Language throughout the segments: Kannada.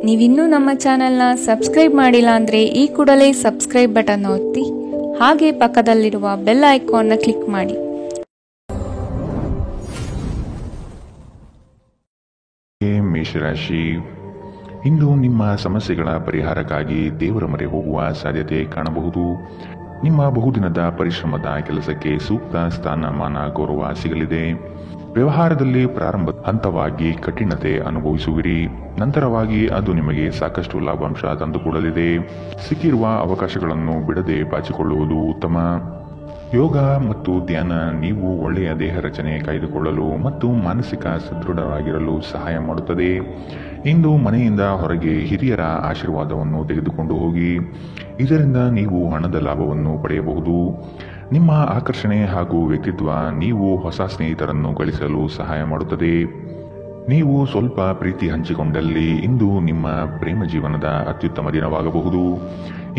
ನೀವಿನ್ನೂ ನಮ್ಮ ಚಾನೆಲ್ನ ಸಬ್ಸ್ಕ್ರೈಬ್ ಮಾಡಿಲ್ಲ ಅಂದರೆ ಈ ಕೂಡಲೇ ಸಬ್ಸ್ಕ್ರೈಬ್ ಬಟನ್ ಒತ್ತಿ ಹಾಗೆ ಪಕ್ಕದಲ್ಲಿರುವ ಬೆಲ್ ಐಕಾನ್ನ ಕ್ಲಿಕ್ ಮಾಡಿ. ಮೇಷರಾಶಿ, ಇಂದು ನಿಮ್ಮ ಸಮಸ್ಯೆಗಳ ಪರಿಹಾರಕ್ಕಾಗಿ ದೇವರ ಮೊರೆ ಹೋಗುವ ಸಾಧ್ಯತೆ ಕಾಣಬಹುದು. ನಿಮ್ಮ ಬಹುದಿನದ ಪರಿಶ್ರಮದ ಕೆಲಸಕ್ಕೆ ಸೂಕ್ತ ಸ್ಥಾನಮಾನ ಗೌರವ ಸಿಗಲಿದೆ. ವ್ಯವಹಾರದಲ್ಲಿ ಪ್ರಾರಂಭ ಹಂತವಾಗಿ ಕಠಿಣತೆ ಅನುಭವಿಸುವಿರಿ. ನಂತರವಾಗಿ ಅದು ನಿಮಗೆ ಸಾಕಷ್ಟು ಲಾಭಾಂಶ ತಂದುಕೊಡಲಿದೆ. ಸಿಕ್ಕಿರುವ ಅವಕಾಶಗಳನ್ನು ಬಿಡದೆ ಬಾಚಿಕೊಳ್ಳುವುದು ಉತ್ತಮ. ಯೋಗ ಮತ್ತು ಧ್ಯಾನ ನೀವು ಒಳ್ಳೆಯ ದೇಹ ರಚನೆ ಕಾಯ್ದುಕೊಳ್ಳಲು ಮತ್ತು ಮಾನಸಿಕ ಸದೃಢವಾಗಿರಲು ಸಹಾಯ ಮಾಡುತ್ತದೆ. ಇಂದು ಮನೆಯಿಂದ ಹೊರಗೆ ಹಿರಿಯರ ಆಶೀರ್ವಾದವನ್ನು ತೆಗೆದುಕೊಂಡು ಹೋಗಿ. ಇದರಿಂದ ನೀವು ಹಣದ ಲಾಭವನ್ನು ಪಡೆಯಬಹುದು. ನಿಮ್ಮ ಆಕರ್ಷಣೆ ಹಾಗೂ ವ್ಯಕ್ತಿತ್ವ ನೀವು ಹೊಸ ಸ್ನೇಹಿತರನ್ನು ಗಳಿಸಲು ಸಹಾಯ ಮಾಡುತ್ತದೆ. ನೀವು ಸ್ವಲ್ಪ ಪ್ರೀತಿ ಹಂಚಿಕೊಂಡಲ್ಲಿ ಇಂದು ನಿಮ್ಮ ಪ್ರೇಮ ಜೀವನದ ಅತ್ಯುತ್ತಮ ದಿನವಾಗಬಹುದು.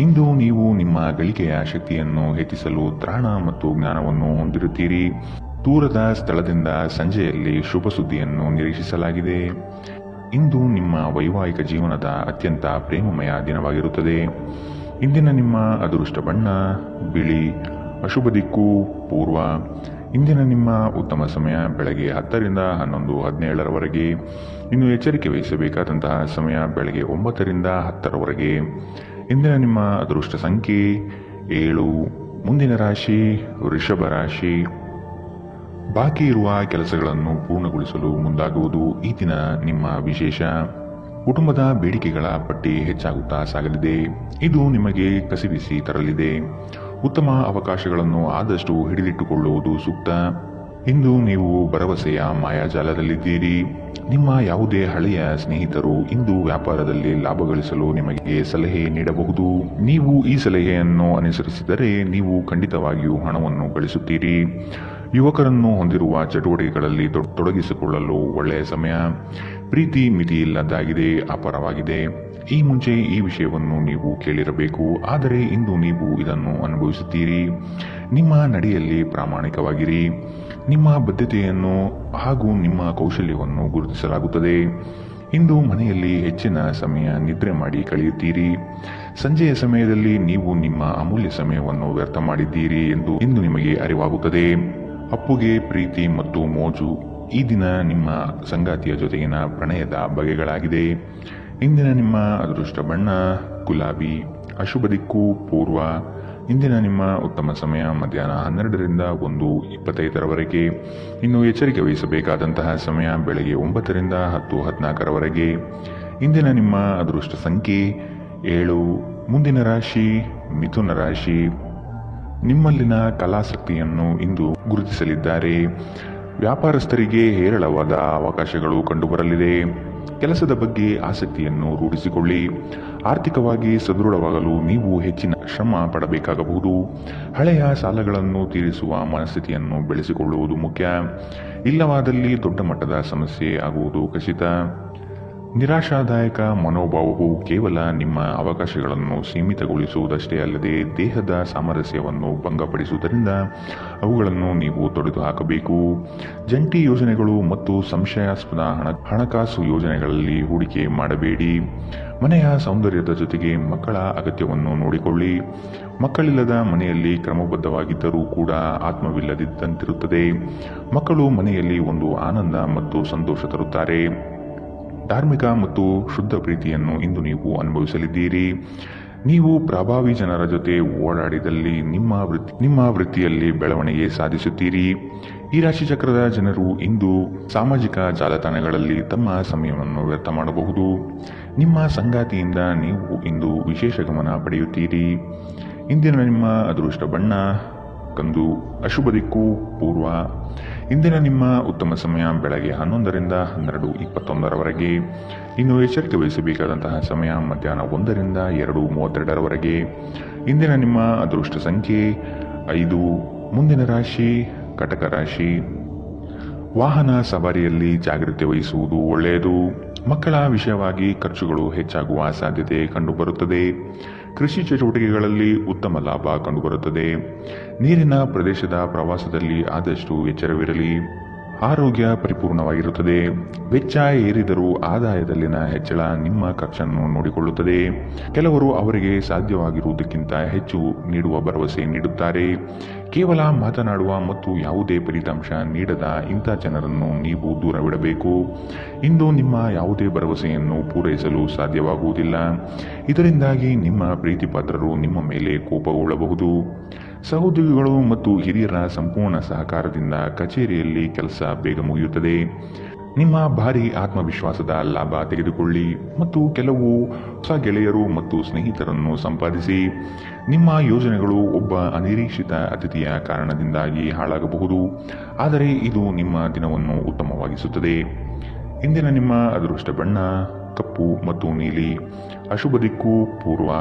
ಇಂದು ನೀವು ನಿಮ್ಮ ಗಳಿಕೆಯ ಶಕ್ತಿಯನ್ನು ಹೆಚ್ಚಿಸಲು ತ್ರಾಣ ಮತ್ತು ಜ್ಞಾನವನ್ನು ಹೊಂದಿರುತ್ತೀರಿ. ದೂರದ ಸ್ಥಳದಿಂದ ಸಂಜೆಯಲ್ಲಿ ಶುಭ ಸುದ್ದಿಯನ್ನು ನಿರೀಕ್ಷಿಸಲಾಗಿದೆ. ಇಂದು ನಿಮ್ಮ ವೈವಾಹಿಕ ಜೀವನದ ಅತ್ಯಂತ ಪ್ರೇಮಮಯ ದಿನವಾಗಿರುತ್ತದೆ. ಇಂದಿನ ನಿಮ್ಮ ಅದೃಷ್ಟ ಬಣ್ಣ ಬಿಳಿ. ಅಶುಭ ದಿಕ್ಕು ಪೂರ್ವ. ಇಂದಿನ ನಿಮ್ಮ ಉತ್ತಮ ಸಮಯ ಬೆಳಗ್ಗೆ 10 ರಿಂದ 11:17 ಇನ್ನು ಎಚ್ಚರಿಕೆ ವಹಿಸಬೇಕಾದಂತಹ ಸಮಯ ಬೆಳಗ್ಗೆ 9 ರಿಂದ 10 ಇಂದಿನ ನಿಮ್ಮ ಅದೃಷ್ಟ ಸಂಖ್ಯೆ 7. ಮುಂದಿನ ರಾಶಿ ವೃಷಭ ರಾಶಿ. ಬಾಕಿ ಇರುವ ಕೆಲಸಗಳನ್ನು ಪೂರ್ಣಗೊಳಿಸಲು ಮುಂದಾಗುವುದು ಈ ದಿನ ನಿಮ್ಮ ವಿಶೇಷ. ಕುಟುಂಬದ ಬೇಡಿಕೆಗಳ ಪಟ್ಟಿ ಹೆಚ್ಚಾಗುತ್ತಾ ಸಾಗಲಿದೆ. ಇದು ನಿಮಗೆ ಕಸಿವಿಸಿ ತರಲಿದೆ. ಉತ್ತಮ ಅವಕಾಶಗಳನ್ನು ಆದಷ್ಟು ಹಿಡಿದಿಟ್ಟುಕೊಳ್ಳುವುದು ಸೂಕ್ತ. ಇಂದು ನೀವು ಭರವಸೆಯ ಮಾಯಾಜಾಲದಲ್ಲಿದ್ದೀರಿ. ನಿಮ್ಮ ಯಾವುದೇ ಹಳೆಯ ಸ್ನೇಹಿತರು ಇಂದು ವ್ಯಾಪಾರದಲ್ಲಿ ಲಾಭ ಗಳಿಸಲು ನಿಮಗೆ ಸಲಹೆ ನೀಡಬಹುದು. ನೀವು ಈ ಸಲಹೆಯನ್ನು ಅನುಸರಿಸಿದರೆ ನೀವು ಖಂಡಿತವಾಗಿಯೂ ಹಣವನ್ನು ಗಳಿಸುತ್ತೀರಿ. ಯುವಕರನ್ನು ಹೊಂದಿರುವ ಚಟುವಟಿಕೆಗಳಲ್ಲಿ ತೊಡಗಿಸಿಕೊಳ್ಳಲು ಒಳ್ಳೆಯ ಸಮಯ. ಪ್ರೀತಿ ಮಿತಿಯಿಲ್ಲದಾಗಿದೆ, ಅಪಾರವಾಗಿದೆ. ಈ ಮುಂಚೆ ಈ ವಿಷಯವನ್ನು ನೀವು ಕೇಳಿರಬೇಕು, ಆದರೆ ಇಂದು ನೀವು ಇದನ್ನು ಅನುಭವಿಸುತ್ತೀರಿ. ನಿಮ್ಮ ನಡೆಯಲ್ಲಿ ಪ್ರಾಮಾಣಿಕವಾಗಿರಿ. ನಿಮ್ಮ ಬದ್ಧತೆಯನ್ನು ಹಾಗೂ ನಿಮ್ಮ ಕೌಶಲ್ಯವನ್ನು ಗುರುತಿಸಲಾಗುತ್ತದೆ. ಇಂದು ಮನೆಯಲ್ಲಿ ಹೆಚ್ಚಿನ ಸಮಯ ನಿದ್ರೆ ಮಾಡಿ ಕಳೆಯುತ್ತೀರಿ. ಸಂಜೆಯ ಸಮಯದಲ್ಲಿ ನೀವು ನಿಮ್ಮ ಅಮೂಲ್ಯ ಸಮಯವನ್ನು ವ್ಯರ್ಥ ಮಾಡಿದ್ದೀರಿ ಎಂದು ಇಂದು ನಿಮಗೆ ಅರಿವಾಗುತ್ತದೆ. ಅಪ್ಪುಗೆ ಪ್ರೀತಿ ಮತ್ತು ಮೋಜು ಈ ದಿನ ನಿಮ್ಮ ಸಂಗಾತಿಯ ಜೊತೆಗಿನ ಪ್ರಣಯದ ಬಗೆಗಳಾಗಿದೆ. ಇಂದಿನ ನಿಮ್ಮ ಅದೃಷ್ಟ ಬಣ್ಣ ಗುಲಾಬಿ. ಅಶುಭ ದಿಕ್ಕು ಪೂರ್ವ. ಇಂದಿನ ನಿಮ್ಮ ಉತ್ತಮ ಸಮಯ ಮಧ್ಯಾಹ್ನ 12 ರಿಂದ 1:25 ಇನ್ನು ಎಚ್ಚರಿಕೆ ವಹಿಸಬೇಕಾದಂತಹ ಸಮಯ ಬೆಳಗ್ಗೆ 9 ರಿಂದ 10:14 ಇಂದಿನ ನಿಮ್ಮ ಅದೃಷ್ಟ ಸಂಖ್ಯೆ 7. ಮುಂದಿನ ರಾಶಿ ಮಿಥುನ ರಾಶಿ. ನಿಮ್ಮಲ್ಲಿನ ಕಲಾಸಕ್ತಿಯನ್ನು ಇಂದು ಗುರುತಿಸಲಿದ್ದಾರೆ. ವ್ಯಾಪಾರಸ್ಥರಿಗೆ ಹೇರಳವಾದ ಅವಕಾಶಗಳು ಕಂಡುಬರಲಿದೆ. ಕೆಲಸದ ಬಗ್ಗೆ ಆಸಕ್ತಿಯನ್ನು ರೂಢಿಸಿಕೊಳ್ಳಿ. ಆರ್ಥಿಕವಾಗಿ ಸದೃಢವಾಗಲು ನೀವು ಹೆಚ್ಚಿನ ಶ್ರಮ ಪಡಬೇಕಾಗಬಹುದು. ಹಳೆಯ ಸಾಲಗಳನ್ನು ತೀರಿಸುವ ಮನಸ್ಥಿತಿಯನ್ನು ಬೆಳೆಸಿಕೊಳ್ಳುವುದು ಮುಖ್ಯ. ಇಲ್ಲವಾದಲ್ಲಿ ದೊಡ್ಡ ಮಟ್ಟದ ಸಮಸ್ಯೆ ಆಗುವುದು ಖಚಿತ. ನಿರಾಶಾದಾಯಕ ಮನೋಭಾವವು ಕೇವಲ ನಿಮ್ಮ ಅವಕಾಶಗಳನ್ನು ಸೀಮಿತಗೊಳಿಸುವುದಷ್ಟೇ ಅಲ್ಲದೆ ದೇಹದ ಸಾಮರಸ್ಯವನ್ನು ಭಂಗಪಡಿಸುವುದರಿಂದ ಅವುಗಳನ್ನು ನೀವು ತೊಡೆದು ಹಾಕಬೇಕು. ಜಂಟಿ ಯೋಜನೆಗಳು ಮತ್ತು ಸಂಶಯಾಸ್ಪದ ಹಣಕಾಸು ಯೋಜನೆಗಳಲ್ಲಿ ಹೂಡಿಕೆ ಮಾಡಬೇಡಿ. ಮನೆಯ ಸೌಂದರ್ಯದ ಜೊತೆಗೆ ಮಕ್ಕಳ ಅಗತ್ಯವನ್ನು ನೋಡಿಕೊಳ್ಳಿ. ಮಕ್ಕಳಿಲ್ಲದ ಮನೆಯಲ್ಲಿ ಕ್ರಮಬದ್ಧವಾಗಿದ್ದರೂ ಕೂಡ ಆತ್ಮವಿಲ್ಲದಿದ್ದಂತಿರುತ್ತದೆ. ಮಕ್ಕಳು ಮನೆಯಲ್ಲಿ ಒಂದು ಆನಂದ ಮತ್ತು ಸಂತೋಷ ತರುತ್ತಾರೆ. ಧಾರ್ಮಿಕ ಮತ್ತು ಶುದ್ಧ ಪ್ರೀತಿಯನ್ನು ಇಂದು ನೀವು ಅನುಭವಿಸಲಿದ್ದೀರಿ. ನೀವು ಪ್ರಭಾವಿ ಜನರ ಜೊತೆ ಓಡಾಡಿದಲ್ಲಿ ನಿಮ್ಮ ವೃತ್ತಿಯಲ್ಲಿ ಬೆಳವಣಿಗೆ ಸಾಧಿಸುತ್ತೀರಿ. ಈ ರಾಶಿ ಚಕ್ರದ ಜನರು ಇಂದು ಸಾಮಾಜಿಕ ಜಾಲತಾಣಗಳಲ್ಲಿ ತಮ್ಮ ಸಮಯವನ್ನು ವ್ಯರ್ಥ ಮಾಡಬಹುದು. ನಿಮ್ಮ ಸಂಗಾತಿಯಿಂದ ನೀವು ಇಂದು ವಿಶೇಷ ಗಮನ ಪಡೆಯುತ್ತೀರಿ. ಇಂದಿನ ನಿಮ್ಮ ಅದೃಷ್ಟ ಬಣ್ಣ ಕಂದು. ಅಶುಭ ದಿಕ್ಕು ಪೂರ್ವ. ಇಂದಿನ ನಿಮ್ಮ ಉತ್ತಮ ಸಮಯ ಬೆಳಗ್ಗೆ 11 ರಿಂದ 12:21 ಇನ್ನು ಎಚ್ಚರಿಕೆ ವಹಿಸಬೇಕಾದಂತಹ ಸಮಯ ಮಧ್ಯಾಹ್ನ 1 ರಿಂದ 2:32 ಇಂದಿನ ನಿಮ್ಮ ಅದೃಷ್ಟ ಸಂಖ್ಯೆ 5. ಮುಂದಿನ ರಾಶಿ ಕಟಕ ರಾಶಿ. ವಾಹನ ಸವಾರಿಯಲ್ಲಿ ಜಾಗೃತಿ ವಹಿಸುವುದು ಒಳ್ಳೆಯದು. ಮಕ್ಕಳ ವಿಷಯವಾಗಿ ಖರ್ಚುಗಳು ಹೆಚ್ಚಾಗುವ ಸಾಧ್ಯತೆ ಕಂಡುಬರುತ್ತದೆ. ಕೃಷಿ ಚಟುವಟಿಕೆಗಳಲ್ಲಿ ಉತ್ತಮ ಲಾಭ ಕಂಡುಬರುತ್ತದೆ. ನೀರಿನ ಪ್ರದೇಶದ ಪ್ರವಾಸದಲ್ಲಿ ಆದಷ್ಟು ಎಚ್ಚರವಿರಲಿ. ಆರೋಗ್ಯ ಪರಿಪೂರ್ಣವಾಗಿರುತ್ತದೆ. ವೆಚ್ಚ ಏರಿದರೂ ಆದಾಯದಲ್ಲಿನ ಹೆಚ್ಚಳ ನಿಮ್ಮ ಖರ್ಚನ್ನು ನೋಡಿಕೊಳ್ಳುತ್ತದೆ. ಕೆಲವರು ಅವರಿಗೆ ಸಾಧ್ಯವಾಗಿರುವುದಕ್ಕಿಂತ ಹೆಚ್ಚು ನೀಡುವ ಭರವಸೆ ನೀಡುತ್ತಾರೆ. ಕೇವಲ ಮಾತನಾಡುವ ಮತ್ತು ಯಾವುದೇ ಫಲಿತಾಂಶ ನೀಡದ ಇಂಥ ಜನರನ್ನು ನೀವು ದೂರವಿಡಬೇಕು. ಇಂದು ನಿಮ್ಮ ಯಾವುದೇ ಭರವಸೆಯನ್ನು ಪೂರೈಸಲು ಸಾಧ್ಯವಾಗುವುದಿಲ್ಲ. ಇದರಿಂದಾಗಿ ನಿಮ್ಮ ಪ್ರೀತಿಪಾತ್ರರು ನಿಮ್ಮ ಮೇಲೆ ಕೋಪಗೊಳ್ಳಬಹುದು. ಸಹೋದ್ಯೋಗಿಗಳು ಮತ್ತು ಹಿರಿಯರ ಸಂಪೂರ್ಣ ಸಹಕಾರದಿಂದ ಕಚೇರಿಯಲ್ಲಿ ಕೆಲಸ ಬೇಗ ಮುಗಿಯುತ್ತದೆ. ನಿಮ್ಮ ಭಾರಿ ಆತ್ಮವಿಶ್ವಾಸದ ಲಾಭ ತೆಗೆದುಕೊಳ್ಳಿ ಮತ್ತು ಕೆಲವು ಹೊಸ ಗೆಳೆಯರು ಮತ್ತು ಸ್ನೇಹಿತರನ್ನು ಸಂಪಾದಿಸಿ. ನಿಮ್ಮ ಯೋಜನೆಗಳು ಒಬ್ಬ ಅನಿರೀಕ್ಷಿತ ಅತಿಥಿಯ ಕಾರಣದಿಂದಾಗಿ ಹಾಳಾಗಬಹುದು, ಆದರೆ ಇದು ನಿಮ್ಮ ದಿನವನ್ನು ಉತ್ತಮವಾಗಿಸುತ್ತದೆ. ಇಂದಿನ ನಿಮ್ಮ ಅದೃಷ್ಟ ಬಣ್ಣ ಕಪ್ಪು ಮತ್ತು ನೀಲಿ. ಅಶುಭ ದಿಕ್ಕು ಪೂರ್ವ.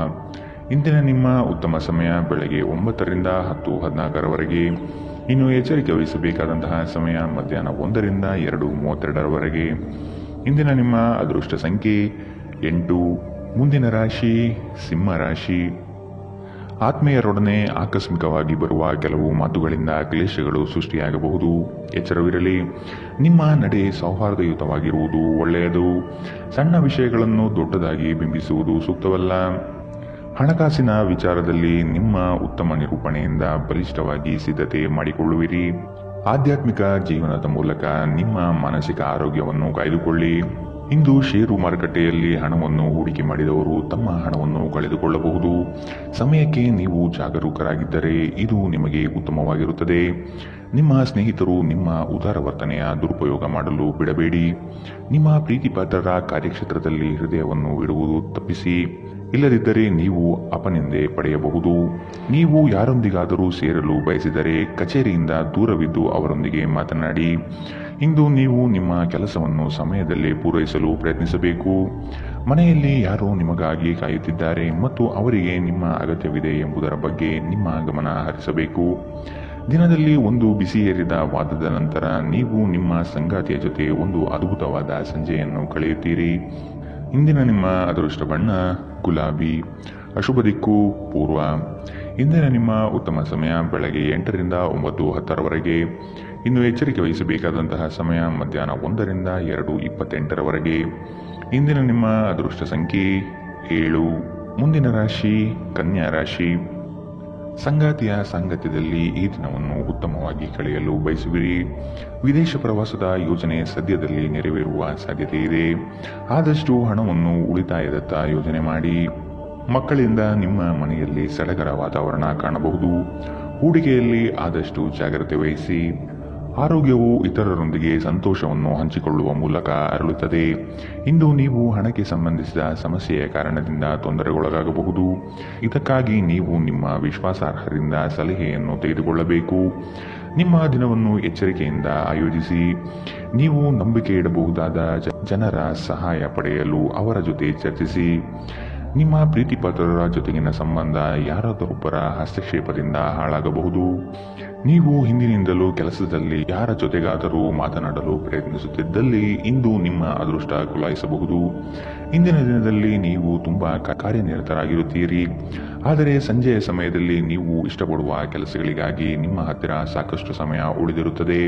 ಇಂದಿನ ನಿಮ್ಮ ಉತ್ತಮ ಸಮಯ ಬೆಳಗ್ಗೆ 9ರಿಂದ 10:14ರವರೆಗೆ. ಇನ್ನು ಎಚ್ಚರಿಕೆ ವಹಿಸಬೇಕಾದಂತಹ ಸಮಯ ಮಧ್ಯಾಹ್ನ 1ರಿಂದ 2:32ರವರೆಗೆ. ಇಂದಿನ ನಿಮ್ಮ ಅದೃಷ್ಟ ಸಂಖ್ಯೆ 8. ಮುಂದಿನ ರಾಶಿ ಸಿಂಹ ರಾಶಿ. ಆತ್ಮೀಯರೊಡನೆ ಆಕಸ್ಮಿಕವಾಗಿ ಬರುವ ಕೆಲವು ಮಾತುಗಳಿಂದ ಕ್ಲೇಶಗಳು ಸೃಷ್ಟಿಯಾಗಬಹುದು. ಎಚ್ಚರವಿರಲಿ. ನಿಮ್ಮ ನಡೆ ಸೌಹಾರ್ದಯುತವಾಗಿರುವುದು ಒಳ್ಳೆಯದು. ಸಣ್ಣ ವಿಷಯಗಳನ್ನು ದೊಡ್ಡದಾಗಿ ಬಿಂಬಿಸುವುದು ಸೂಕ್ತವಲ್ಲ. ಹಣಕಾಸಿನ ವಿಚಾರದಲ್ಲಿ ನಿಮ್ಮ ಉತ್ತಮ ನಿರೂಪಣೆಯಿಂದ ಬಲಿಷ್ಠವಾಗಿ ಸಿದ್ಧತೆ ಮಾಡಿಕೊಳ್ಳುವಿರಿ. ಆಧ್ಯಾತ್ಮಿಕ ಜೀವನದ ಮೂಲಕ ನಿಮ್ಮ ಮಾನಸಿಕ ಆರೋಗ್ಯವನ್ನು ಕಾಯ್ದುಕೊಳ್ಳಿ. ಇಂದು ಷೇರು ಮಾರುಕಟ್ಟೆಯಲ್ಲಿ ಹಣವನ್ನು ಹೂಡಿಕೆ ಮಾಡಿದವರು ತಮ್ಮ ಹಣವನ್ನು ಕಳೆದುಕೊಳ್ಳಬಹುದು. ಸಮಯಕ್ಕೆ ನೀವು ಜಾಗರೂಕರಾಗಿದ್ದರೆ ಇದು ನಿಮಗೆ ಉತ್ತಮವಾಗಿರುತ್ತದೆ. ನಿಮ್ಮ ಸ್ನೇಹಿತರು ನಿಮ್ಮ ಉದಾರ ವರ್ತನೆಯ ದುರುಪಯೋಗ ಮಾಡಲು ಬಿಡಬೇಡಿ. ನಿಮ್ಮ ಪ್ರೀತಿಪಾತ್ರರ ಕಾರ್ಯಕ್ಷೇತ್ರದಲ್ಲಿ ಹೃದಯವನ್ನು ಇಡುವುದು ತಪ್ಪಿಸಿ. ಇಲ್ಲದಿದ್ದರೆ ನೀವು ಅಪನಿಂದೆ ಪಡೆಯಬಹುದು. ನೀವು ಯಾರೊಂದಿಗಾದರೂ ಸೇರಲು ಬಯಸಿದರೆ ಕಚೇರಿಯಿಂದ ದೂರವಿದ್ದು ಅವರೊಂದಿಗೆ ಮಾತನಾಡಿ. ಇಂದು ನೀವು ನಿಮ್ಮ ಕೆಲಸವನ್ನು ಸಮಯದಲ್ಲಿ ಪೂರೈಸಲು ಪ್ರಯತ್ನಿಸಬೇಕು. ಮನೆಯಲ್ಲಿ ಯಾರೋ ನಿಮಗಾಗಿ ಕಾಯುತ್ತಿದ್ದಾರೆ ಮತ್ತು ಅವರಿಗೆ ನಿಮ್ಮ ಅಗತ್ಯವಿದೆ ಎಂಬುದರ ಬಗ್ಗೆ ನಿಮ್ಮ ಗಮನ ಹರಿಸಬೇಕು. ದಿನದಲ್ಲಿ ಒಂದು ಬಿಸಿಯೇರಿದ ವಾದದ ನಂತರ ನೀವು ನಿಮ್ಮ ಸಂಗಾತಿಯ ಜೊತೆ ಒಂದು ಅದ್ಭುತವಾದ ಸಂಜೆಯನ್ನು ಕಳೆಯುತ್ತೀರಿ. ಇಂದಿನ ನಿಮ್ಮ ಅದೃಷ್ಟ ಬಣ್ಣ ಗುಲಾಬಿ. ಅಶುಭ ದಿಕ್ಕು ಪೂರ್ವ. ಇಂದಿನ ನಿಮ್ಮ ಉತ್ತಮ ಸಮಯ ಬೆಳಗ್ಗೆ 8ರಿಂದ 9:10ರವರೆಗೆ. ಇನ್ನು ಎಚ್ಚರಿಕೆ ವಹಿಸಬೇಕಾದಂತಹ ಸಮಯ ಮಧ್ಯಾಹ್ನ 1ರಿಂದ 2:28ರವರೆಗೆ. ಇಂದಿನ ನಿಮ್ಮ ಅದೃಷ್ಟ ಸಂಖ್ಯೆ 7. ಮುಂದಿನ ರಾಶಿ ಕನ್ಯಾ ರಾಶಿ. ಸಂಗಾತಿಯ ಸಾಂಗತ್ಯದಲ್ಲಿ ಈ ದಿನವನ್ನು ಉತ್ತಮವಾಗಿ ಕಳೆಯಲು ಬಯಸುವಿರಿ. ವಿದೇಶ ಪ್ರವಾಸದ ಯೋಜನೆ ಸದ್ಯದಲ್ಲಿ ನೆರವೇರುವ ಸಾಧ್ಯತೆ ಇದೆ. ಆದಷ್ಟು ಹಣವನ್ನು ಉಳಿತಾಯದತ್ತ ಯೋಜನೆ ಮಾಡಿ. ಮಕ್ಕಳಿಂದ ನಿಮ್ಮ ಮನೆಯಲ್ಲಿ ಸಡಗರ ವಾತಾವರಣ ಕಾಣಬಹುದು. ಹೂಡಿಕೆಯಲ್ಲಿ ಆದಷ್ಟು ಜಾಗ್ರತೆ ವಹಿಸಿ. ಆರೋಗ್ಯವು ಇತರರೊಂದಿಗೆ ಸಂತೋಷವನ್ನು ಹಂಚಿಕೊಳ್ಳುವ ಮೂಲಕ ಅರಳುತ್ತದೆ. ಇಂದು ನೀವು ಹಣಕ್ಕೆ ಸಂಬಂಧಿಸಿದ ಸಮಸ್ಯೆಯ ಕಾರಣದಿಂದ ತೊಂದರೆಗೊಳಗಾಗಬಹುದು. ಇದಕ್ಕಾಗಿ ನೀವು ನಿಮ್ಮ ವಿಶ್ವಾಸಾರ್ಹರಿಂದ ಸಲಹೆಯನ್ನು ತೆಗೆದುಕೊಳ್ಳಬೇಕು. ನಿಮ್ಮ ದಿನವನ್ನು ಎಚ್ಚರಿಕೆಯಿಂದ ಆಯೋಜಿಸಿ. ನೀವು ನಂಬಿಕೆ ಇಡಬಹುದಾದ ಜನರ ಸಹಾಯ ಪಡೆಯಲು ಅವರ ಜೊತೆ ಚರ್ಚಿಸಿ. ನಿಮ್ಮ ಪ್ರೀತಿಪಾತ್ರರ ಜೊತೆಗಿನ ಸಂಬಂಧ ಯಾರಾದರೊಬ್ಬರ ಹಸ್ತಕ್ಷೇಪದಿಂದ ಹಾಳಾಗಬಹುದು. ನೀವು ಹಿಂದಿನಿಂದಲೂ ಕೆಲಸದಲ್ಲಿ ಯಾರ ಜೊತೆಗಾದರೂ ಮಾತನಾಡಲು ಪ್ರಯತ್ನಿಸುತ್ತಿದ್ದಲ್ಲಿ ಇಂದು ನಿಮ್ಮ ಅದೃಷ್ಟ ಕುಲಾಯಿಸಬಹುದು. ಇಂದಿನ ದಿನದಲ್ಲಿ ನೀವು ತುಂಬಾ ಕಾರ್ಯನಿರತರಾಗಿರುತ್ತೀರಿ. ಆದರೆ ಸಂಜೆಯ ಸಮಯದಲ್ಲಿ ನೀವು ಇಷ್ಟಪಡುವ ಕೆಲಸಗಳಿಗಾಗಿ ನಿಮ್ಮ ಹತ್ತಿರ ಸಾಕಷ್ಟು ಸಮಯ ಉಳಿದಿರುತ್ತದೆ.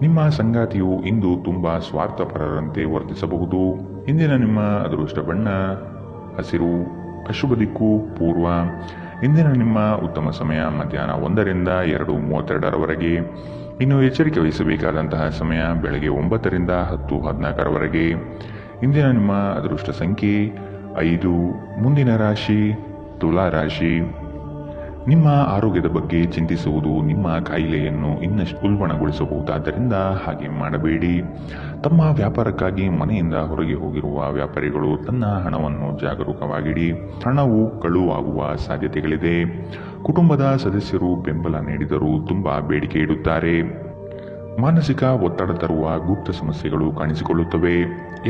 ನಿಮ್ಮ ಸಂಗಾತಿಯು ಇಂದು ತುಂಬಾ ಸ್ವಾರ್ಥಪರರಂತೆ ವರ್ತಿಸಬಹುದು. ಇಂದಿನ ನಿಮ್ಮ ಅದೃಷ್ಟ ಬಣ್ಣ ಹಸಿರು. ಅಶುಭ ದಿಕ್ಕು ಪೂರ್ವ. ಇಂದಿನ ನಿಮ್ಮ ಉತ್ತಮ ಸಮಯ ಮಧ್ಯಾಹ್ನ 1ರಿಂದ 2:32ರವರೆಗೆ. ಇನ್ನು ಎಚ್ಚರಿಕೆ ವಹಿಸಬೇಕಾದಂತಹ ಸಮಯ ಬೆಳಗ್ಗೆ 9ರಿಂದ 10:14ರವರೆಗೆ. ಇಂದಿನ ನಿಮ್ಮ ಅದೃಷ್ಟ ಸಂಖ್ಯೆ 5. ಮುಂದಿನ ರಾಶಿ ತುಲಾ ರಾಶಿ. ನಿಮ್ಮ ಆರೋಗ್ಯದ ಬಗ್ಗೆ ಚಿಂತಿಸುವುದು ನಿಮ್ಮ ಕಾಯಿಲೆಯನ್ನು ಇನ್ನಷ್ಟು ಉಲ್ಬಣಗೊಳಿಸಬಹುದಾದ್ದರಿಂದ ಹಾಗೆ ಮಾಡಬೇಡಿ. ತಮ್ಮ ವ್ಯಾಪಾರಕ್ಕಾಗಿ ಮನೆಯಿಂದ ಹೊರಗೆ ಹೋಗಿರುವ ವ್ಯಾಪಾರಿಗಳು ತನ್ನ ಹಣವನ್ನು ಜಾಗರೂಕವಾಗಿಡಿ. ಹಣವು ಕಳುವಾಗುವ ಸಾಧ್ಯತೆಗಳಿದೆ. ಕುಟುಂಬದ ಸದಸ್ಯರು ಬೆಂಬಲ ನೀಡಿದರೂ ತುಂಬಾ ಬೇಡಿಕೆ ಇಡುತ್ತಾರೆ. ಮಾನಸಿಕ ಒತ್ತಡ ತರುವ ಗುಪ್ತ ಸಮಸ್ಯೆಗಳು ಕಾಣಿಸಿಕೊಳ್ಳುತ್ತವೆ.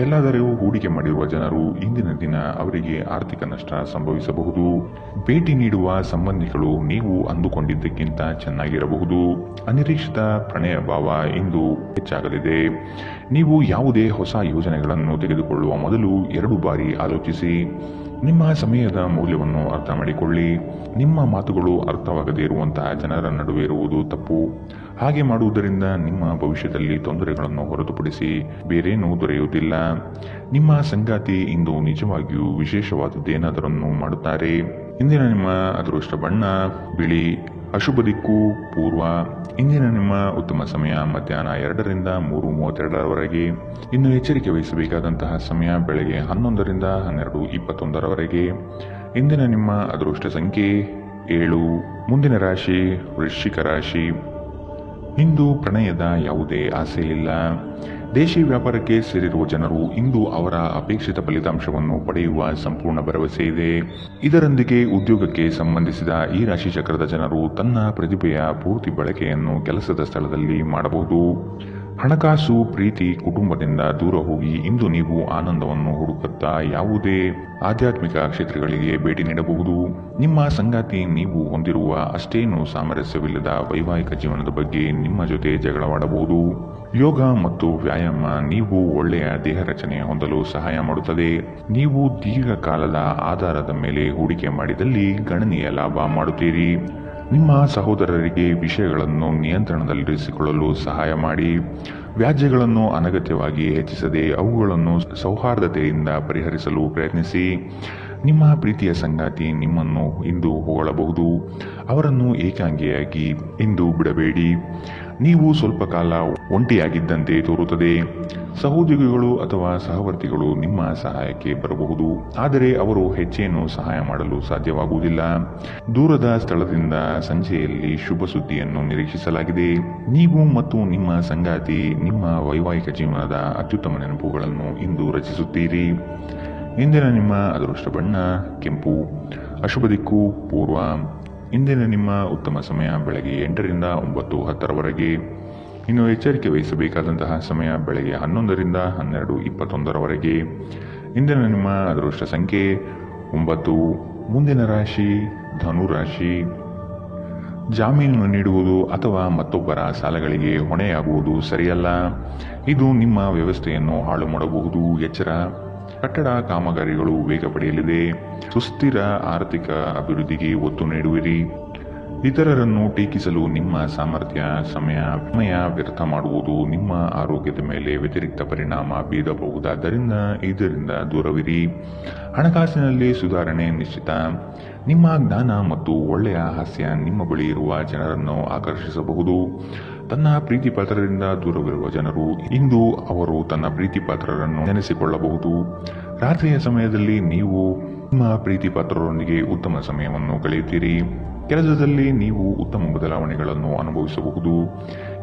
ಎಲ್ಲಾದರೂ ಹೂಡಿಕೆ ಮಾಡಿರುವ ಜನರು ಇಂದಿನ ದಿನ ಅವರಿಗೆ ಆರ್ಥಿಕ ನಷ್ಟ ಸಂಭವಿಸಬಹುದು. ಭೇಟಿ ನೀಡುವ ಸಂಬಂಧಿಗಳು ನೀವು ಅಂದುಕೊಂಡಿದ್ದಕ್ಕಿಂತ ಚೆನ್ನಾಗಿರಬಹುದು. ಅನಿರೀಕ್ಷಿತ ಪ್ರಣಯ ಭಾವ ಇಂದು ಹೆಚ್ಚಾಗಲಿದೆ. ನೀವು ಯಾವುದೇ ಹೊಸ ಯೋಜನೆಗಳನ್ನು ತೆಗೆದುಕೊಳ್ಳುವ ಮೊದಲು 2 ಬಾರಿ ಆಲೋಚಿಸಿ. ನಿಮ್ಮ ಸಮಯದ ಮೌಲ್ಯವನ್ನು ಅರ್ಥ ಮಾಡಿಕೊಳ್ಳಿ. ನಿಮ್ಮ ಮಾತುಗಳು ಅರ್ಥವಾಗದೇ ಇರುವಂತಹ ಜನರ ನಡುವೆ ಇರುವುದು ತಪ್ಪು. ಹಾಗೆ ಮಾಡುವುದರಿಂದ ನಿಮ್ಮ ಭವಿಷ್ಯದಲ್ಲಿ ತೊಂದರೆಗಳನ್ನು ಹೊರತುಪಡಿಸಿ ಬೇರೇನೂ ದೊರೆಯುವುದಿಲ್ಲ. ನಿಮ್ಮ ಸಂಗಾತಿ ಇಂದು ನಿಜವಾಗಿಯೂ ವಿಶೇಷವಾದದ್ದೇನಾದರನ್ನು ಮಾಡುತ್ತಾರೆ. ಇಂದಿನ ನಿಮ್ಮ ಅದೃಷ್ಟ ಬಣ್ಣ ಬಿಳಿ. ಅಶುಭ ದಿಕ್ಕು ಪೂರ್ವ. ಇಂದಿನ ನಿಮ್ಮ ಉತ್ತಮ ಸಮಯ ಮಧ್ಯಾಹ್ನ 2ರಿಂದ 3:32ರವರೆಗೆ. ಇನ್ನು ಎಚ್ಚರಿಕೆ ವಹಿಸಬೇಕಾದಂತಹ ಸಮಯ ಬೆಳಗ್ಗೆ 11ರಿಂದ 12:21ರವರೆಗೆ. ಇಂದಿನ ನಿಮ್ಮ ಅದೃಷ್ಟ ಸಂಖ್ಯೆ 7. ಮುಂದಿನ ರಾಶಿ ವೃಶ್ಚಿಕ ರಾಶಿ. ಇಂದು ಪ್ರಣಯದ ಯಾವುದೇ ಆಸೆ ಇಲ್ಲ. ದೇಶಿ ವ್ಯಾಪಾರಕ್ಕೆ ಸೇರಿರುವ ಜನರು ಇಂದು ಅವರ ಅಪೇಕ್ಷಿತ ಫಲಿತಾಂಶವನ್ನು ಪಡೆಯುವ ಸಂಪೂರ್ಣ ಭರವಸೆ ಇದೆ. ಇದರೊಂದಿಗೆ ಉದ್ಯೋಗಕ್ಕೆ ಸಂಬಂಧಿಸಿದ ಈ ರಾಶಿ ಚಕ್ರದ ಜನರು ತನ್ನ ಪ್ರತಿಭೆಯ ಪೂರ್ತಿ ಬಳಕೆಯನ್ನು ಕೆಲಸದ ಸ್ಥಳದಲ್ಲಿ ಮಾಡಬಹುದು. ಹಣಕಾಸು, ಪ್ರೀತಿ, ಕುಟುಂಬದಿಂದ ದೂರ ಹೋಗಿ ಇಂದು ನೀವು ಆನಂದವನ್ನು ಹುಡುಕುತ್ತಾ ಯಾವುದೇ ಆಧ್ಯಾತ್ಮಿಕ ಕ್ಷೇತ್ರಗಳಿಗೆ ಭೇಟಿ ನೀಡಬಹುದು. ನಿಮ್ಮ ಸಂಗಾತಿ ನೀವು ಹೊಂದಿರುವ ಅಷ್ಟೇನೂ ಸಾಮರಸ್ಯವಿಲ್ಲದ ವೈವಾಹಿಕ ಜೀವನದ ಬಗ್ಗೆ ನಿಮ್ಮ ಜೊತೆ ಜಗಳವಾಡಬಹುದು. ಯೋಗ ಮತ್ತು ವ್ಯಾಯಾಮ ನೀವು ಒಳ್ಳೆಯ ದೇಹ ರಚನೆ ಹೊಂದಲು ಸಹಾಯ ಮಾಡುತ್ತದೆ. ನೀವು ದೀರ್ಘಕಾಲದ ಆಧಾರದ ಮೇಲೆ ಹೂಡಿಕೆ ಮಾಡಿದಲ್ಲಿ ಗಣನೀಯ ಲಾಭ ಮಾಡುತ್ತೀರಿ. ನಿಮ್ಮ ಸಹೋದರರಿಗೆ ವಿಷಯಗಳನ್ನು ನಿಯಂತ್ರಣದಲ್ಲಿರಿಸಿಕೊಳ್ಳಲು ಸಹಾಯ ಮಾಡಿ. ವ್ಯಾಜ್ಯಗಳನ್ನು ಅನಗತ್ಯವಾಗಿ ಹೆಚ್ಚಿಸದೆ ಅವುಗಳನ್ನು ಸೌಹಾರ್ದತೆಯಿಂದ ಪರಿಹರಿಸಲು ಪ್ರಯತ್ನಿಸಿ. ನಿಮ್ಮ ಪ್ರೀತಿಯ ಸಂಗಾತಿ ನಿಮ್ಮನ್ನು ಇಂದು ಹೊಗಳಬಹುದು. ಅವರನ್ನು ಏಕಾಂಗಿಯಾಗಿ ಇಂದು ಬಿಡಬೇಡಿ. ನೀವು ಸ್ವಲ್ಪ ಕಾಲ ಒಂಟಿಯಾಗಿದ್ದಂತೆ ತೋರುತ್ತದೆ. ಸಹೋದ್ಯೋಗಿಗಳು ಅಥವಾ ಸಹವರ್ತಿಗಳು ನಿಮ್ಮ ಸಹಾಯಕ್ಕೆ ಬರಬಹುದು, ಆದರೆ ಅವರು ಹೆಚ್ಚೇನು ಸಹಾಯ ಮಾಡಲು ಸಾಧ್ಯವಾಗುವುದಿಲ್ಲ. ದೂರದ ಸ್ಥಳದಿಂದ ಸಂಜೆಯಲ್ಲಿ ಶುಭ ಸುದ್ದಿಯನ್ನು ನಿರೀಕ್ಷಿಸಲಾಗಿದೆ. ನೀವು ಮತ್ತು ನಿಮ್ಮ ಸಂಗಾತಿ ನಿಮ್ಮ ವೈವಾಹಿಕ ಜೀವನದ ಅತ್ಯುತ್ತಮ ನೆನಪುಗಳನ್ನು ಇಂದು ರಚಿಸುತ್ತೀರಿ. ಇಂದಿನ ನಿಮ್ಮ ಅದೃಷ್ಟ ಬಣ್ಣ ಕೆಂಪು. ಅಶುಭ ದಿಕ್ಕು ಪೂರ್ವ. ಇಂದಿನ ನಿಮ್ಮ ಉತ್ತಮ ಸಮಯ ಬೆಳಗ್ಗೆ 8ರಿಂದ 9:10ರವರೆಗೆ. ಇನ್ನು ಎಚ್ಚರಿಕೆ ವಹಿಸಬೇಕಾದಂತಹ ಸಮಯ ಬೆಳಗ್ಗೆ 11ರಿಂದ 12:21ರವರೆಗೆ. ಇಂದಿನ ನಿಮ್ಮ ಅದೃಷ್ಟ ಸಂಖ್ಯೆ 9. ಮುಂದಿನ ರಾಶಿ ಧನು ರಾಶಿ. ಜಾಮೀನು ನೀಡುವುದು ಅಥವಾ ಮತ್ತೊಬ್ಬರ ಸಾಲಗಳಿಗೆ ಹೊಣೆಯಾಗುವುದು ಸರಿಯಲ್ಲ. ಇದು ನಿಮ್ಮ ವ್ಯವಸ್ಥೆಯನ್ನು ಹಾಳು ಮಾಡಬಹುದು. ಎಚ್ಚರ. ಕಟ್ಟಡ ಕಾಮಗಾರಿಗಳು ವೇಗ ಪಡೆಯಲಿದೆ. ಸುಸ್ಥಿರ ಆರ್ಥಿಕ ಅಭಿವೃದ್ಧಿಗೆ ಒತ್ತು ನೀಡುವಿರಿ. ಇತರರನ್ನು ಟೀಕಿಸಲು ನಿಮ್ಮ ಸಾಮರ್ಥ್ಯ ಸಮಯ ವ್ಯರ್ಥ ಮಾಡುವುದು ನಿಮ್ಮ ಆರೋಗ್ಯದ ಮೇಲೆ ವ್ಯತಿರಿಕ್ತ ಪರಿಣಾಮ ಬೀರಬಹುದಾದ್ದರಿಂದ ಇದರಿಂದ ದೂರವಿರಿ. ಹಣಕಾಸಿನಲ್ಲಿ ಸುಧಾರಣೆ ನಿಶ್ಚಿತ. ನಿಮ್ಮ ಜ್ಞಾನ ಮತ್ತು ಒಳ್ಳೆಯ ಹಾಸ್ಯ ನಿಮ್ಮ ಬಳಿ ಇರುವ ಜನರನ್ನು ಆಕರ್ಷಿಸಬಹುದು. ತನ್ನ ಪ್ರೀತಿ ಪಾತ್ರರಿಂದ ದೂರವಿರುವ ಜನರು ಇಂದು ಅವರು ತನ್ನ ಪ್ರೀತಿ ಪಾತ್ರರನ್ನು ನೆನೆಸಿಕೊಳ್ಳಬಹುದು. ರಾತ್ರಿಯ ಸಮಯದಲ್ಲಿ ನೀವು ನಿಮ್ಮ ಪ್ರೀತಿ ಪಾತ್ರರೊಂದಿಗೆ ಉತ್ತಮ ಸಮಯವನ್ನು ಕಳೆಯುತ್ತೀರಿ. ಕೆಲಸದಲ್ಲಿ ನೀವು ಉತ್ತಮ ಬದಲಾವಣೆಗಳನ್ನು ಅನುಭವಿಸಬಹುದು.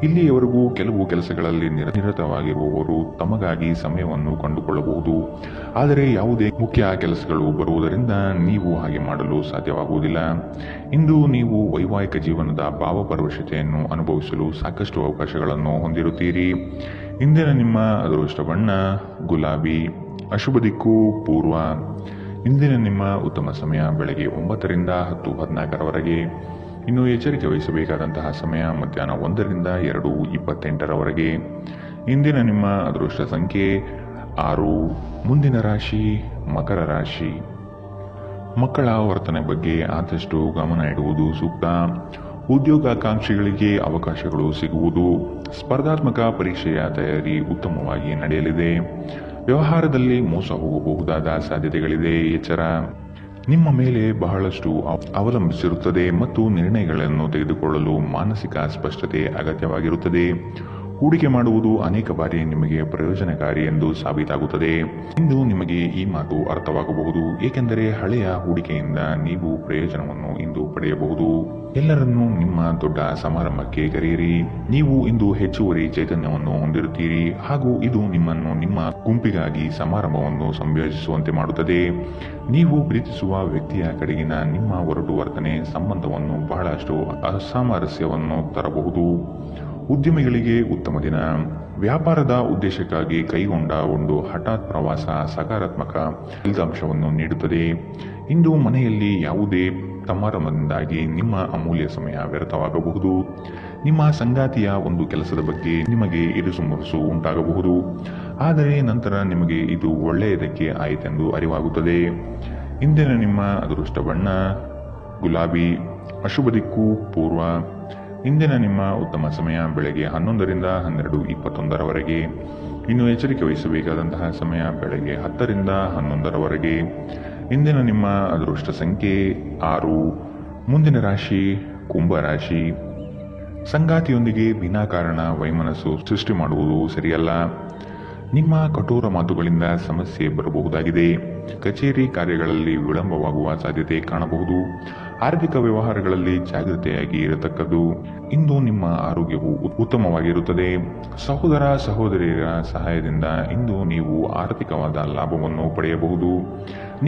ಇಲ್ಲಿಯವರೆಗೂ ಕೆಲವು ಕೆಲಸಗಳಲ್ಲಿ ನಿರತವಾಗಿರುವವರು ತಮಗಾಗಿ ಸಮಯವನ್ನು ಕಂಡುಕೊಳ್ಳಬಹುದು, ಆದರೆ ಯಾವುದೇ ಮುಖ್ಯ ಕೆಲಸಗಳು ಬರುವುದರಿಂದ ನೀವು ಹಾಗೆ ಮಾಡಲು ಸಾಧ್ಯವಾಗುವುದಿಲ್ಲ. ಇಂದು ನೀವು ವೈವಾಹಿಕ ಜೀವನದ ಭಾವಪರವಶತೆಯನ್ನು ಅನುಭವಿಸಲು ಸಾಕಷ್ಟು ಅವಕಾಶಗಳನ್ನು ಹೊಂದಿರುತ್ತೀರಿ. ಇಂದಿನ ನಿಮ್ಮ ಅದೃಷ್ಟ ಬಣ್ಣ ಗುಲಾಬಿ. ಅಶುಭ ದಿಕ್ಕು ಪೂರ್ವ. ಇಂದಿನ ನಿಮ್ಮ ಉತ್ತಮ ಸಮಯ ಬೆಳಗ್ಗೆ 9ರಿಂದ 10:14ರವರೆಗೆ. ಇನ್ನು ಎಚ್ಚರಿಕೆ ವಹಿಸಬೇಕಾದಂತಹ ಸಮಯ ಮಧ್ಯಾಹ್ನ 1ರಿಂದ 2:28ರವರೆಗೆ. ಇಂದಿನ ನಿಮ್ಮ ಅದೃಷ್ಟ ಸಂಖ್ಯೆ 6. ಮುಂದಿನ ರಾಶಿ ಮಕರ ರಾಶಿ. ಮಕ್ಕಳ ವರ್ತನೆ ಬಗ್ಗೆ ಆದಷ್ಟು ಗಮನ ಇಡುವುದು ಸೂಕ್ತ. ಉದ್ಯೋಗಾಕಾಂಕ್ಷಿಗಳಿಗೆ ಅವಕಾಶಗಳು ಸಿಗುವುದು. ಸ್ಪರ್ಧಾತ್ಮಕ ಪರೀಕ್ಷೆಯ ತಯಾರಿ ಉತ್ತಮವಾಗಿ ನಡೆಯಲಿದೆ. ವ್ಯವಹಾರದಲ್ಲಿ ಮೋಸ ಹೋಗಬಹುದಾದ ಸಾಧ್ಯತೆಗಳಿದೆ. ಎಚ್ಚರ. ನಿಮ್ಮ ಮೇಲೆ ಬಹಳಷ್ಟು ಅವಲಂಬಿಸಿರುತ್ತದೆ ಮತ್ತು ನಿರ್ಣಯಗಳನ್ನು ತೆಗೆದುಕೊಳ್ಳಲು ಮಾನಸಿಕ ಸ್ಪಷ್ಟತೆ ಅಗತ್ಯವಾಗಿರುತ್ತದೆ. ಹೂಡಿಕೆ ಮಾಡುವುದು ಅನೇಕ ಬಾರಿ ನಿಮಗೆ ಪ್ರಯೋಜನಕಾರಿ ಎಂದು ಸಾಬೀತಾಗುತ್ತದೆ. ಇಂದು ನಿಮಗೆ ಈ ಮಾತು ಅರ್ಥವಾಗಬಹುದು, ಏಕೆಂದರೆ ಹಳೆಯ ಹೂಡಿಕೆಯಿಂದ ನೀವು ಪ್ರಯೋಜನವನ್ನು ಇಂದು ಪಡೆಯಬಹುದು. ಎಲ್ಲರನ್ನೂ ನಿಮ್ಮ ದೊಡ್ಡ ಸಮಾರಂಭಕ್ಕೆ ಕರೆಯಿರಿ. ನೀವು ಇಂದು ಹೆಚ್ಚುವರಿ ಚೈತನ್ಯವನ್ನು ಹೊಂದಿರುತ್ತೀರಿ ಹಾಗೂ ಇದು ನಿಮ್ಮನ್ನು ನಿಮ್ಮ ಗುಂಪಿಗಾಗಿ ಸಮಾರಂಭವನ್ನು ಸಂಯೋಜಿಸುವಂತೆ ಮಾಡುತ್ತದೆ. ನೀವು ಪ್ರೀತಿಸುವ ವ್ಯಕ್ತಿಯ ಕಡೆಗಿನ ನಿಮ್ಮ ಒರಟು ವರ್ತನೆ ಸಂಬಂಧವನ್ನು ಬಹಳಷ್ಟು ಅಸಾಮರಸ್ಯವನ್ನು ತರಬಹುದು. ಉದ್ಯಮಿಗಳಿಗೆ ಉತ್ತಮ ದಿನ. ವ್ಯಾಪಾರದ ಉದ್ದೇಶಕ್ಕಾಗಿ ಕೈಗೊಂಡ ಒಂದು ಹಠಾತ್ ಪ್ರವಾಸ ಸಕಾರಾತ್ಮಕ ಫಲಿತಾಂಶವನ್ನು ನೀಡುತ್ತದೆ. ಇಂದು ಮನೆಯಲ್ಲಿ ಯಾವುದೇ ಸಮಾರಂಭದಿಂದಾಗಿ ನಿಮ್ಮ ಅಮೂಲ್ಯ ಸಮಯ ವ್ಯರ್ಥವಾಗಬಹುದು. ನಿಮ್ಮ ಸಂಗಾತಿಯ ಒಂದು ಕೆಲಸದ ಬಗ್ಗೆ ನಿಮಗೆ ಇರುಸುಮುರುಸು ಉಂಟಾಗಬಹುದು, ಆದರೆ ನಂತರ ನಿಮಗೆ ಇದು ಒಳ್ಳೆಯದಕ್ಕೆ ಆಯಿತೆಂದು ಅರಿವಾಗುತ್ತದೆ. ಇಂದಿನ ನಿಮ್ಮ ಅದೃಷ್ಟ ಬಣ್ಣ ಗುಲಾಬಿ. ಅಶುಭ ದಿಕ್ಕು ಪೂರ್ವ. ಇಂದಿನ ನಿಮ್ಮ ಉತ್ತಮ ಸಮಯ ಬೆಳಗ್ಗೆ 11ರಿಂದ 12:21ರವರೆಗೆ. ಇನ್ನು ಎಚ್ಚರಿಕೆ ವಹಿಸಬೇಕಾದಂತಹ ಸಮಯ ಬೆಳಗ್ಗೆ 10ರಿಂದ 11ರವರೆಗೆ. ಇಂದಿನ ನಿಮ್ಮ ಅದೃಷ್ಟ ಸಂಖ್ಯೆ 6. ಮುಂದಿನ ರಾಶಿ ಕುಂಭರಾಶಿ. ಸಂಗಾತಿಯೊಂದಿಗೆ ವಿನಾಕಾರಣ ವೈಮನಸ್ಸು ಸೃಷ್ಟಿ ಮಾಡುವುದು ಸರಿಯಲ್ಲ. ನಿಮ್ಮ ಕಠೋರ ಮಾತುಗಳಿಂದ ಸಮಸ್ಯೆ ಬರಬಹುದಾಗಿದೆ. ಕಚೇರಿ ಕಾರ್ಯಗಳಲ್ಲಿ ವಿಳಂಬವಾಗುವ ಸಾಧ್ಯತೆ ಕಾಣಬಹುದು. ಆರ್ಥಿಕ ವ್ಯವಹಾರಗಳಲ್ಲಿ ಜಾಗೃತೆಯಾಗಿ ಇರತಕ್ಕದ್ದು. ಇಂದು ನಿಮ್ಮ ಆರೋಗ್ಯವು ಉತ್ತಮವಾಗಿರುತ್ತದೆ. ಸಹೋದರ ಸಹೋದರಿಯರ ಸಹಾಯದಿಂದ ಇಂದು ನೀವು ಆರ್ಥಿಕವಾದ ಲಾಭವನ್ನು ಪಡೆಯಬಹುದು.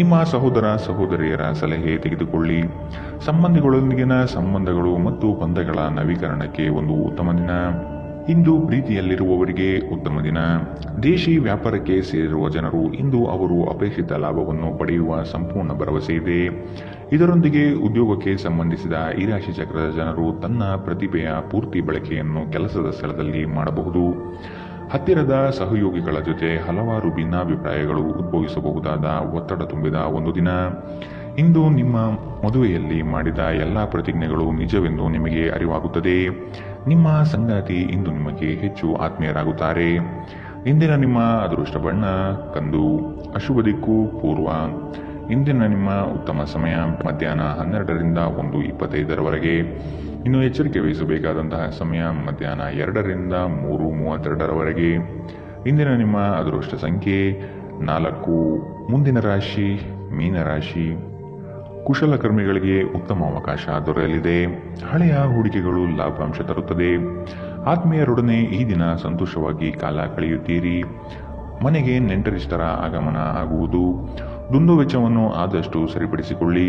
ನಿಮ್ಮ ಸಹೋದರ ಸಹೋದರಿಯರ ಸಲಹೆ ತೆಗೆದುಕೊಳ್ಳಿ. ಸಂಬಂಧಿಗಳೊಂದಿಗಿನ ಸಂಬಂಧಗಳು ಮತ್ತು ಬಂಧಗಳ ನವೀಕರಣಕ್ಕೆ ಒಂದು ಉತ್ತಮ ದಿನ. ಇಂದು ಪ್ರೀತಿಯಲ್ಲಿರುವವರಿಗೆ ಉತ್ತಮ ದಿನ. ದೇಶಿ ವ್ಯಾಪಾರಕ್ಕೆ ಸೇರಿರುವ ಜನರು ಇಂದು ಅವರು ಅಪೇಕ್ಷಿತ ಲಾಭವನ್ನು ಪಡೆಯುವ ಸಂಪೂರ್ಣ ಭರವಸೆ ಇದೆ. ಇದರೊಂದಿಗೆ ಉದ್ಯೋಗಕ್ಕೆ ಸಂಬಂಧಿಸಿದ ಈ ರಾಶಿ ಚಕ್ರದ ಜನರು ತನ್ನ ಪ್ರತಿಭೆಯ ಪೂರ್ತಿ ಬಳಕೆಯನ್ನು ಕೆಲಸದ ಸ್ಥಳದಲ್ಲಿ ಮಾಡಬಹುದು. ಹತ್ತಿರದ ಸಹಯೋಗಿಗಳ ಜೊತೆ ಹಲವಾರು ಭಿನ್ನಾಭಿಪ್ರಾಯಗಳು ಉದ್ಭವಿಸಬಹುದಾದ ಒತ್ತಡ ತುಂಬಿದ ಒಂದು ದಿನ. ಇಂದು ನಿಮ್ಮ ಮದುವೆಯಲ್ಲಿ ಮಾಡಿದ ಎಲ್ಲ ಪ್ರತಿಜ್ಞೆಗಳು ನಿಜವೆಂದು ನಿಮಗೆ ಅರಿವಾಗುತ್ತದೆ. ನಿಮ್ಮ ಸಂಗಾತಿ ಇಂದು ನಿಮಗೆ ಹೆಚ್ಚು ಆತ್ಮೀಯರಾಗುತ್ತಾರೆ. ಇಂದಿನ ನಿಮ್ಮ ಅದೃಷ್ಟ ಬಣ್ಣ ಕಂದು. ಅಶುಭ ದಿಕ್ಕು ಪೂರ್ವ. ಇಂದಿನ ನಿಮ್ಮ ಉತ್ತಮ ಸಮಯ ಮಧ್ಯಾಹ್ನ 12ರಿಂದ 1:25ರವರೆಗೆ. ಇನ್ನು ಎಚ್ಚರಿಕೆ ವಹಿಸಬೇಕಾದಂತಹ ಸಮಯ ಮಧ್ಯಾಹ್ನ 2ರಿಂದ 3:32ರವರೆಗೆ. ಇಂದಿನ ನಿಮ್ಮ ಅದೃಷ್ಟ ಸಂಖ್ಯೆ 4. ಮುಂದಿನ ರಾಶಿ ಮೀನರಾಶಿ. ಕುಶಲಕರ್ಮಿಗಳಿಗೆ ಉತ್ತಮ ಅವಕಾಶ ದೊರೆಯಲಿದೆ. ಹಳೆಯ ಹೂಡಿಕೆಗಳು ಲಾಭಾಂಶ ತರುತ್ತದೆ. ಆತ್ಮೀಯರೊಡನೆ ಈ ದಿನ ಸಂತೋಷವಾಗಿ ಕಾಲ ಕಳೆಯುತ್ತೀರಿ. ಮನೆಗೆ ನೆಂಟರಿಷ್ಟರ ಆಗಮನ ಆಗುವುದು. ದುಂದುವೆಚ್ಚವನ್ನು ಆದಷ್ಟು ಸರಿಪಡಿಸಿಕೊಳ್ಳಿ.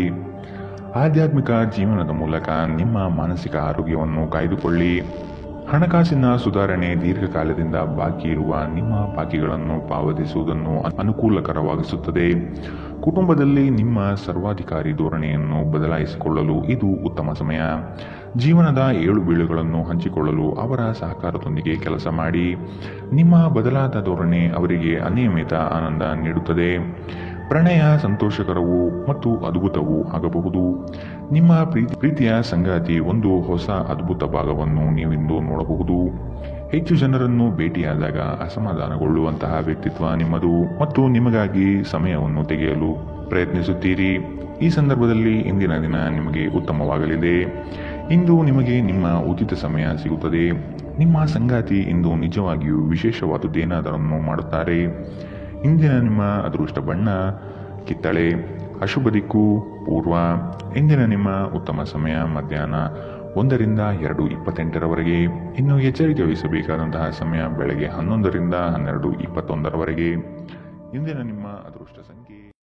ಆಧ್ಯಾತ್ಮಿಕ ಜೀವನದ ಮೂಲಕ ನಿಮ್ಮ ಮಾನಸಿಕ ಆರೋಗ್ಯವನ್ನು ಕಾಯ್ದುಕೊಳ್ಳಿ. ಹಣಕಾಸಿನ ಸುಧಾರಣೆ. ದೀರ್ಘಕಾಲದಿಂದ ಬಾಕಿ ಇರುವ ನಿಮ್ಮ ಬಾಕಿಗಳನ್ನು ಪಾವತಿಸುವುದನ್ನು ಅನುಕೂಲಕರವಾಗಿಸುತ್ತದೆ. ಕುಟುಂಬದಲ್ಲಿ ನಿಮ್ಮ ಸರ್ವಾಧಿಕಾರಿ ಧೋರಣೆಯನ್ನು ಬದಲಾಯಿಸಿಕೊಳ್ಳಲು ಇದು ಉತ್ತಮ ಸಮಯ. ಜೀವನದ ಏಳು ಬೀಳುಗಳನ್ನು ಹಂಚಿಕೊಳ್ಳಲು ಅವರ ಸಹಕಾರದೊಂದಿಗೆ ಕೆಲಸ ಮಾಡಿ. ನಿಮ್ಮ ಬದಲಾದ ಧೋರಣೆ ಅವರಿಗೆ ಅನಿಯಮಿತ ಆನಂದ ನೀಡುತ್ತದೆ. ಪ್ರಣಯ ಸಂತೋಷಕರವೂ ಮತ್ತು ಅದ್ಭುತವೂ ಆಗಬಹುದು. ನಿಮ್ಮ ಪ್ರೀತಿಯ ಸಂಗಾತಿ ಒಂದು ಹೊಸ ಅದ್ಭುತ ಭಾಗವನ್ನು ನೀವಿಂದು ನೋಡಬಹುದು. ಹೆಚ್ಚು ಜನರನ್ನು ಭೇಟಿಯಾದಾಗ ಅಸಮಾಧಾನಗೊಳ್ಳುವಂತಹ ವ್ಯಕ್ತಿತ್ವ ನಿಮ್ಮದು ಮತ್ತು ನಿಮಗಾಗಿ ಸಮಯವನ್ನು ತೆಗೆಯಲು ಪ್ರಯತ್ನಿಸುತ್ತೀರಿ. ಈ ಸಂದರ್ಭದಲ್ಲಿ ಇಂದಿನ ದಿನ ನಿಮಗೆ ಉತ್ತಮವಾಗಲಿದೆ. ಇಂದು ನಿಮಗೆ ನಿಮ್ಮ ಉಚಿತ ಸಮಯ ಸಿಗುತ್ತದೆ. ನಿಮ್ಮ ಸಂಗಾತಿ ಇಂದು ನಿಜವಾಗಿಯೂ ವಿಶೇಷವಾದುದೇನಾದರನ್ನು ಮಾಡುತ್ತಾರೆ. ಇಂದಿನ ನಿಮ್ಮ ಅದೃಷ್ಟ ಬಣ್ಣ ಕಿತ್ತಳೆ. ಅಶುಭ ದಿಕ್ಕು ಪೂರ್ವ. ಇಂದಿನ ನಿಮ್ಮ ಉತ್ತಮ ಸಮಯ ಮಧ್ಯಾಹ್ನ 1ರಿಂದ 2:28ರವರೆಗೆ. ಇನ್ನು ಎಚ್ಚರಿಕೆ ವಹಿಸಬೇಕಾದಂತಹ ಸಮಯ ಬೆಳಗ್ಗೆ 11ರಿಂದ 12:21ರವರೆಗೆ. ಇಂದಿನ ನಿಮ್ಮ ಅದೃಷ್ಟ ಸಂಖ್ಯೆ